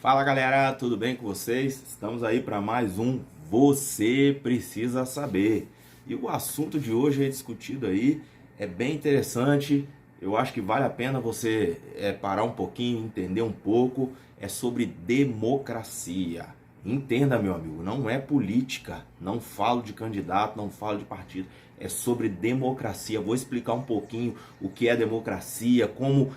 Fala galera, tudo bem com vocês? Estamos aí para mais um Você Precisa Saber. E o assunto de hoje é discutido aí, é bem interessante. Eu acho que vale a pena você parar um pouquinho, entender um pouco. É sobre democracia. Entenda, meu amigo, não é política. Não falo de candidato, não falo de partido. É sobre democracia. Vou explicar um pouquinho o que é democracia, como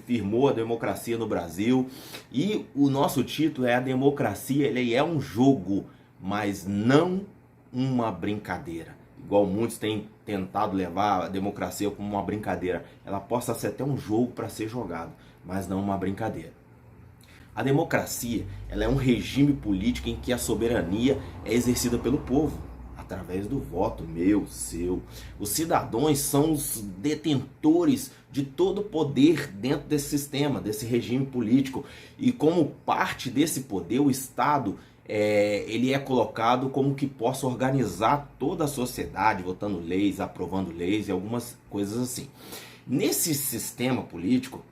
firmou a democracia no Brasil. E o nosso título é: a democracia, ele é um jogo, mas não uma brincadeira. Igual muitos têm tentado levar a democracia como uma brincadeira. Ela possa ser até um jogo para ser jogado, mas não uma brincadeira. A democracia, ela é um regime político em que a soberania é exercida pelo povo, através do voto meu, seu. Os cidadãos são os detentores de todo o poder dentro desse sistema, desse regime político. E como parte desse poder, o Estado ele é colocado como que possa organizar toda a sociedade, votando leis, aprovando leis e algumas coisas assim. Nesse sistema político,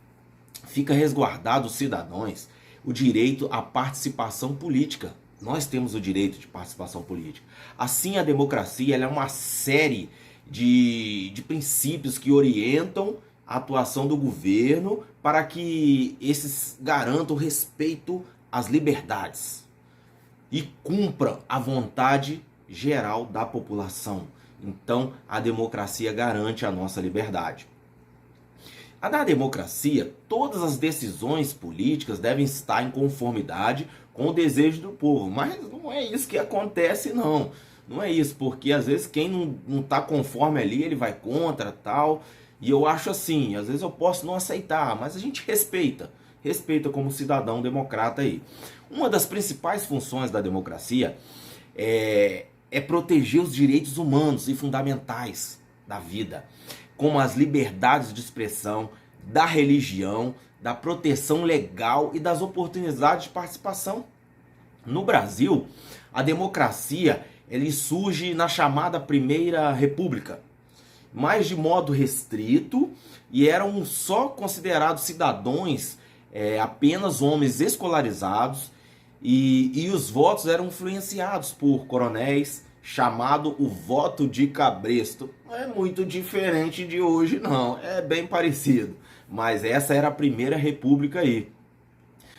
fica resguardado os cidadãos o direito à participação política. Nós temos o direito de participação política. Assim, a democracia ela é uma série de princípios que orientam a atuação do governo para que esses garantam respeito às liberdades e cumpram a vontade geral da população. Então, a democracia garante a nossa liberdade. Na democracia, todas as decisões políticas devem estar em conformidade com o desejo do povo. Mas não é isso que acontece, não. Não é isso, porque às vezes quem não está conforme ali, ele vai contra, tal. E eu acho assim, às vezes eu posso não aceitar, mas a gente respeita. Respeita como cidadão democrata aí. Uma das principais funções da democracia é proteger os direitos humanos e fundamentais da vida, como as liberdades de expressão, da religião, da proteção legal e das oportunidades de participação. No Brasil, a democracia ele surge na chamada Primeira República, mas de modo restrito, e eram só considerados cidadãos apenas homens escolarizados, e os votos eram influenciados por coronéis, chamado o voto de cabresto. Não é muito diferente de hoje, não. É bem parecido. Mas essa era a Primeira República aí.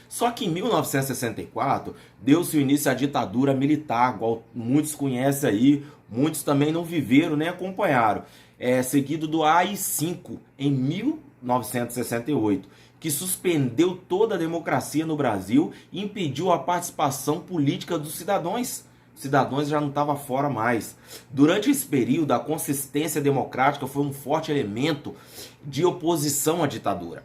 Só que em 1964 deu-se o início à ditadura militar, igual muitos conhecem aí, muitos também não viveram nem acompanharam. Seguido do AI-5 em 1968, que suspendeu toda a democracia no Brasil e impediu a participação política dos cidadãos. Os cidadãos já não estavam fora mais. Durante esse período, a consistência democrática foi um forte elemento de oposição à ditadura,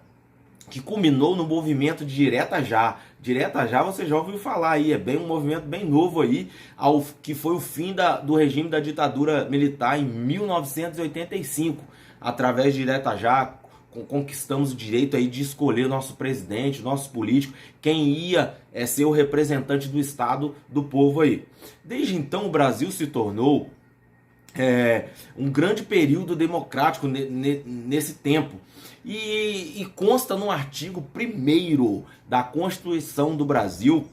que culminou no movimento de Direta Já. Direta Já você já ouviu falar aí, é um movimento bem novo aí, que foi o fim do regime da ditadura militar em 1985. Através de Direta Já, conquistamos o direito aí de escolher nosso presidente, nosso político, quem ia ser o representante do Estado, do povo aí. Desde então o Brasil se tornou um grande período democrático nesse tempo. E consta no artigo 1º da Constituição do Brasil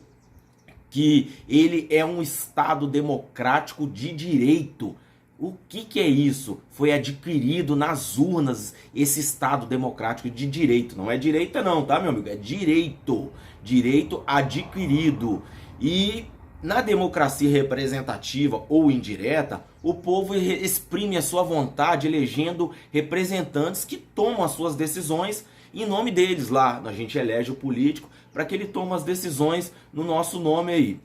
que ele é um Estado democrático de direito. O que é isso? Foi adquirido nas urnas esse Estado democrático de direito. Não é direita não, tá, meu amigo? É direito. Direito adquirido. E na democracia representativa ou indireta, o povo exprime a sua vontade elegendo representantes que tomam as suas decisões em nome deles lá. A gente elege o político para que ele tome as decisões no nosso nome aí.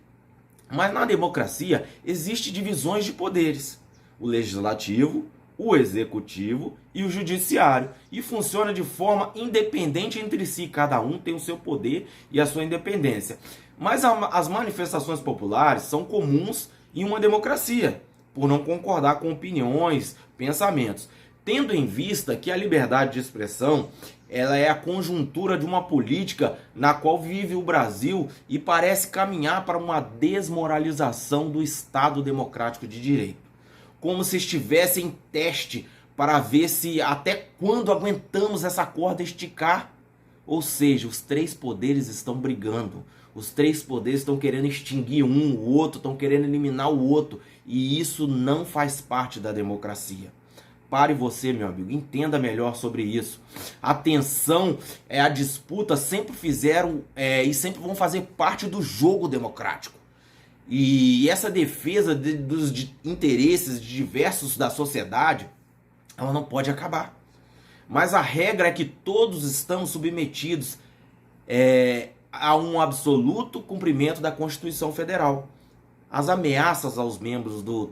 Mas na democracia existem divisões de poderes. O legislativo, o executivo e o judiciário. E funciona de forma independente entre si. Cada um tem o seu poder e a sua independência. Mas as manifestações populares são comuns em uma democracia, por não concordar com opiniões, pensamentos. Tendo em vista que a liberdade de expressão ela é a conjuntura de uma política na qual vive o Brasil e parece caminhar para uma desmoralização do Estado democrático de direito. Como se estivesse em teste para ver se até quando aguentamos essa corda esticar. Ou seja, os três poderes estão brigando. Os três poderes estão querendo extinguir um, o outro, estão querendo eliminar o outro. E isso não faz parte da democracia. Pare você, meu amigo, entenda melhor sobre isso. A tensão, a disputa sempre fizeram e sempre vão fazer parte do jogo democrático. E essa defesa dos interesses diversos da sociedade, ela não pode acabar. Mas a regra é que todos estamos submetidos a um absoluto cumprimento da Constituição Federal. As ameaças aos membros do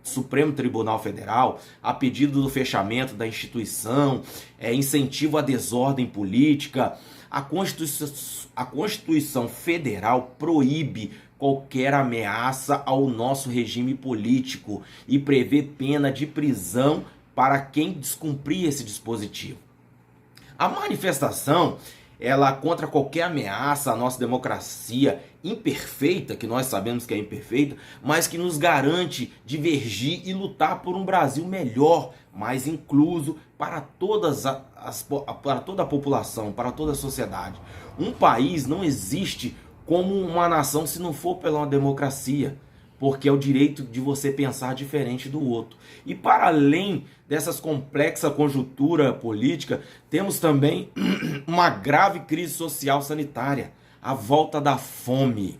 Supremo Tribunal Federal, a pedido do fechamento da instituição, incentivo à desordem política, a Constituição Federal proíbe qualquer ameaça ao nosso regime político e prevê pena de prisão para quem descumprir esse dispositivo. A manifestação, ela contra qualquer ameaça à nossa democracia imperfeita, que nós sabemos que é imperfeita, mas que nos garante divergir e lutar por um Brasil melhor, mais incluso para para toda a população, para toda a sociedade. Um país não existe como uma nação se não for pela democracia, porque é o direito de você pensar diferente do outro. E para além dessas complexa conjuntura política, temos também uma grave crise social sanitária, a volta da fome,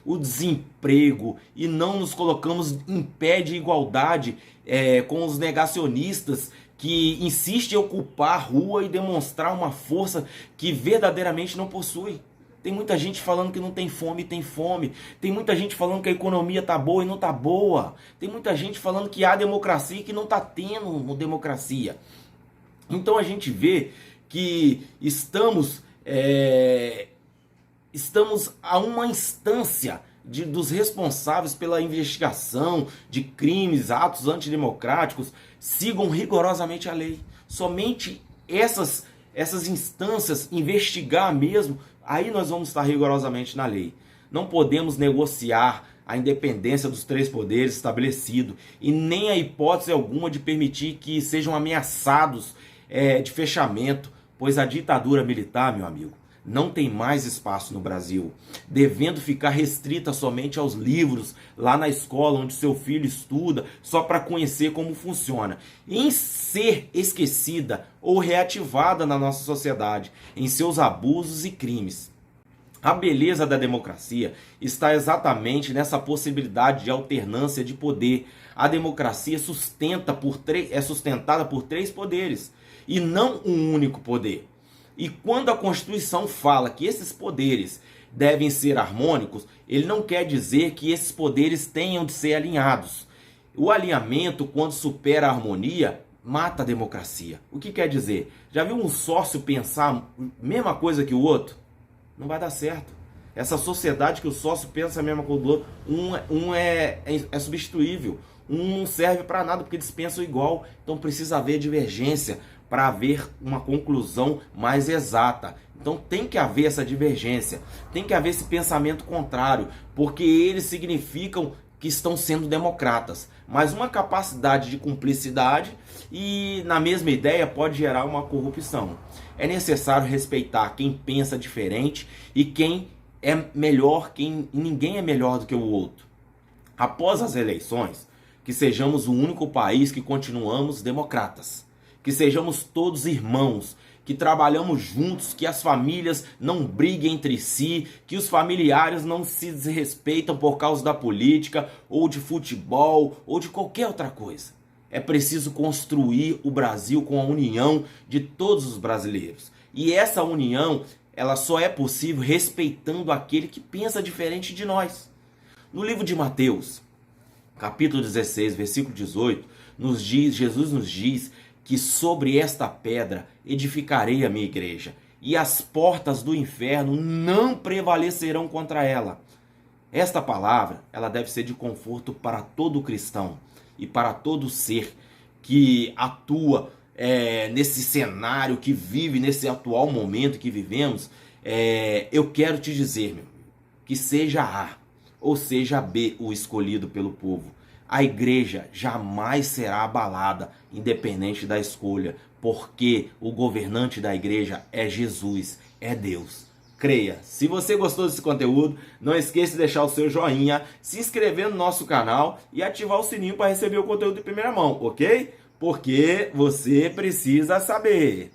o desemprego, e não nos colocamos em pé de igualdade com os negacionistas que insistem em ocupar a rua e demonstrar uma força que verdadeiramente não possui. Tem muita gente falando que não tem fome e tem fome. Tem muita gente falando que a economia tá boa e não tá boa. Tem muita gente falando que há democracia e que não tá tendo democracia. Então a gente vê que estamos a uma instância dos responsáveis pela investigação de crimes, atos antidemocráticos, sigam rigorosamente a lei. Somente essas instâncias investigar mesmo, aí nós vamos estar rigorosamente na lei. Não podemos negociar a independência dos três poderes estabelecido e nem a hipótese alguma de permitir que sejam ameaçados de fechamento, pois a ditadura militar, meu amigo, não tem mais espaço no Brasil, devendo ficar restrita somente aos livros lá na escola onde seu filho estuda, só para conhecer como funciona, em ser esquecida ou reativada na nossa sociedade, em seus abusos e crimes. A beleza da democracia está exatamente nessa possibilidade de alternância de poder. A democracia é sustentada por três poderes e não um único poder. E quando a Constituição fala que esses poderes devem ser harmônicos, ele não quer dizer que esses poderes tenham de ser alinhados. O alinhamento, quando supera a harmonia, mata a democracia. O que quer dizer? Já viu um sócio pensar a mesma coisa que o outro? Não vai dar certo. Essa sociedade que o sócio pensa a mesma coisa do outro, um é substituível. Um não serve para nada porque eles pensam igual. Então precisa haver divergência para haver uma conclusão mais exata. Então tem que haver essa divergência, tem que haver esse pensamento contrário, porque eles significam que estão sendo democratas. Mas uma capacidade de cumplicidade e na mesma ideia pode gerar uma corrupção. É necessário respeitar quem pensa diferente e quem é melhor, ninguém é melhor do que o outro. Após as eleições, que sejamos o único país que continuamos democratas. Que sejamos todos irmãos, que trabalhamos juntos, que as famílias não briguem entre si, que os familiares não se desrespeitam por causa da política, ou de futebol, ou de qualquer outra coisa. É preciso construir o Brasil com a união de todos os brasileiros. E essa união, ela só é possível respeitando aquele que pensa diferente de nós. No livro de Mateus, capítulo 16, versículo 18, Jesus nos diz que sobre esta pedra edificarei a minha igreja, e as portas do inferno não prevalecerão contra ela. Esta palavra, ela deve ser de conforto para todo cristão e para todo ser que atua nesse cenário, que vive nesse atual momento que vivemos. Eu quero te dizer, meu, que seja A ou seja B o escolhido pelo povo, a igreja jamais será abalada, independente da escolha, porque o governante da igreja é Jesus, é Deus. Creia. Se você gostou desse conteúdo, não esqueça de deixar o seu joinha, se inscrever no nosso canal e ativar o sininho para receber o conteúdo de primeira mão, ok? Porque você precisa saber.